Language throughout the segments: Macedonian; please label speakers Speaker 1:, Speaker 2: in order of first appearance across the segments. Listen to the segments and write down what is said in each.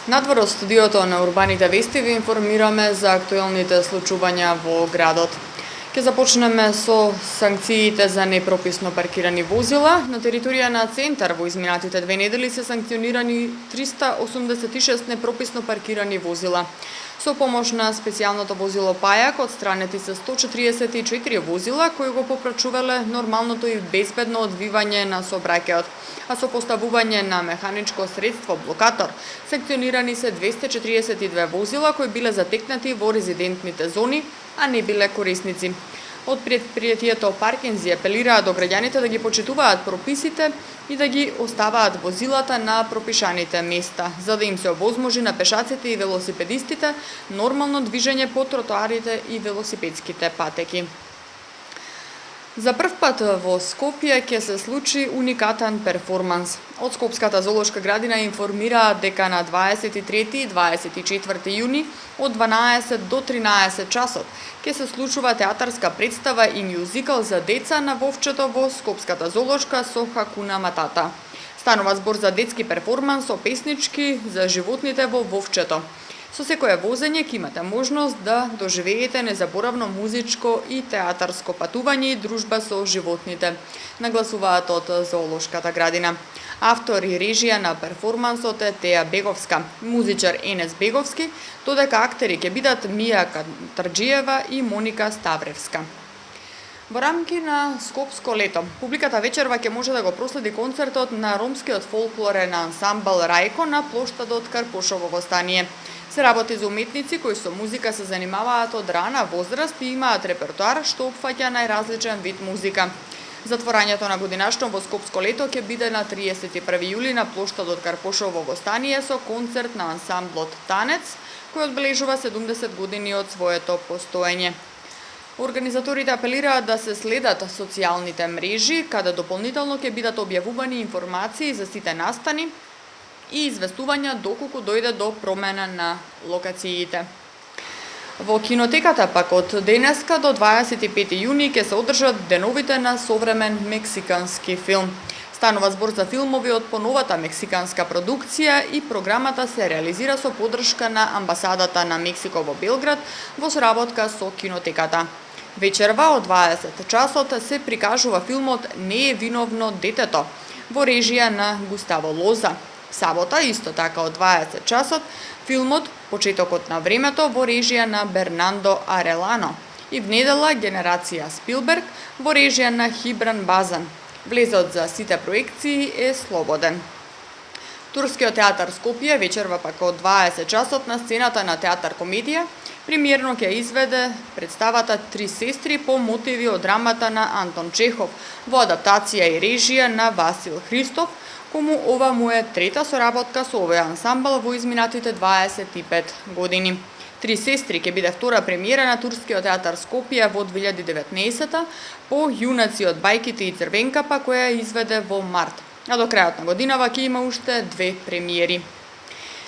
Speaker 1: Надвор од студиото на Урбаните вести ви информираме за актуелните случувања во градот. Ке започнеме со санкциите за непрописно паркирани возила. На територија на Центар во изминатите 2 недели се санкционирани 386 непрописно паркирани возила. Со помош на специјалното возило Пајак отстранети се 144 возила кои го попрачувале нормалното и безбедно одвивање на сообраќајот, а со поставување на механичко средство блокатор санкционирани се 242 возила кои биле затекнати во резидентните зони, а не биле корисници. Од предпријатието Паркинзи апелираат до граѓаните да ги почитуваат прописите и да ги оставаат возилата на пропишаните места, за да им се овозможи на пешаците и велосипедистите нормално движење по тротоарите и велосипедските патеки. За прв пат во Скопје ќе се случи уникатен перформанс. Од Скопската зоолошка градина информираат дека на 23 и 24 јуни од 12 до 13 часот ќе се случува театарска представа и мјузикал за деца на Вовчето во Скопската зоолошка со Хакуна Матата. Станува збор за детски перформанс со песнички за животните во Вовчето. Со секое возење ќе имате можност да доживеете незаборавно музичко и театарско патување и дружба со животните, нагласуваат од зоолошката градина. Автор и режија на перформансот е Теја Беговска, музичар Енес Беговски, додека актери ќе бидат Мија Катарџиева и Моника Ставревска. Во рамки на Скопско лето, публиката вечерва ќе може да го проследи концертот на ромскиот фолклорен ансамбл Рајко на плоштадот Карпошово во Стание. Се работи за уметници кои со музика се занимаваат од рана возраст и имаат репертоар што опфаќа најразличен вид музика. Затворањето на годинашно во Скопско лето ќе биде на 31 јули на плоштадот Карпошово во Стание со концерт на ансамблот Танец, кој одбележува 70 години од своето постоење. Организаторите апелираат да се следат социјалните мрежи, каде дополнително ќе бидат објавувани информации за сите настани и известувања доколку дојде до промена на локациите. Во кинотеката пак од денеска до 25 јуни ќе се одржат деновите на современ мексикански филм. Станува збор за филмови од поновата мексиканска продукција и програмата се реализира со поддршка на амбасадата на Мексико во Белград во соработка со кинотеката. Вечерва од 20 часот се прикажува филмот "Не е виновно детето" во режија на Густаво Лоза. Сабота, исто така од 20 часот, филмот "Почетокот на времето" во режија на Бернандо Арелано и в недела "Генерација Спилберг" во режија на Хибран Базан. Влезот за сите проекции е слободен. Турскиот театар Скопје вечерва пак од 20 часот на сцената на театар Комедија премиерно ќе изведе представата "Три сестри" по мотиви од драмата на Антон Чехов во адаптација и режија на Васил Христов, кому ова му е трета соработка со овој ансамбл во изминатите 25 години. "Три сестри" ќе биде втора премиера на Турскиот театар Скопје во 2019 по "Јунаци од бајките и Црвенкапа" која изведе во март, а до крајот на годинава ќе има уште 2 премиери.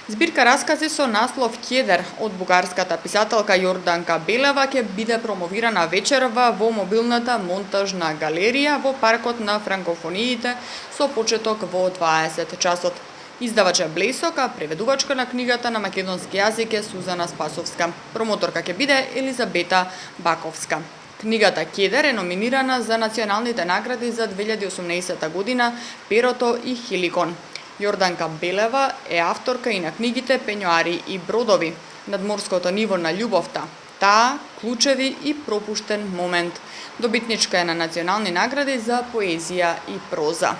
Speaker 1: Збирка раскази со наслов "Кедер" од бугарската писателка Јорданка Белева ќе биде промовирана вечерва во мобилната монтажна галерија во паркот на франкофониите со почеток во 20 часот. Издавач е Блесок, а преведувачка на книгата на македонски јазик е Сузана Спасовска. Промоторка ќе биде Елизабета Баковска. Книгата "Кедер" е номинирана за националните награди за 2018 година Перото и Хеликон. Јорданка Белева е авторка и на книгите "Пењоари и бродови", "Надморското ниво на љубовта", "Таа", "Клучеви" и "Пропуштен момент". Добитничка е на национални награди за поезија и проза.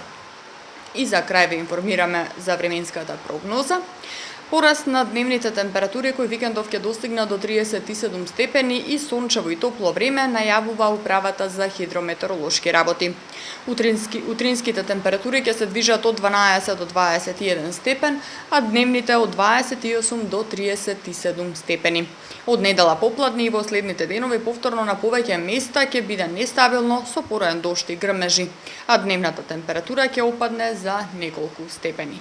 Speaker 1: И за крај ве информираме за временската прогноза. Пораст на дневните температури кој викендов ќе достигна до 37 степени и сончево и топло време најавува управата за хидрометеоролошки работи. Утринските температури ќе се движат од 12 до 21 степен, а дневните од 28 до 37 степени. Од недела попладне и во следните денови повторно на повеќе места ќе биде нестабилно со пороен дожд и грмежи, а дневната температура ќе опадне за неколку степени.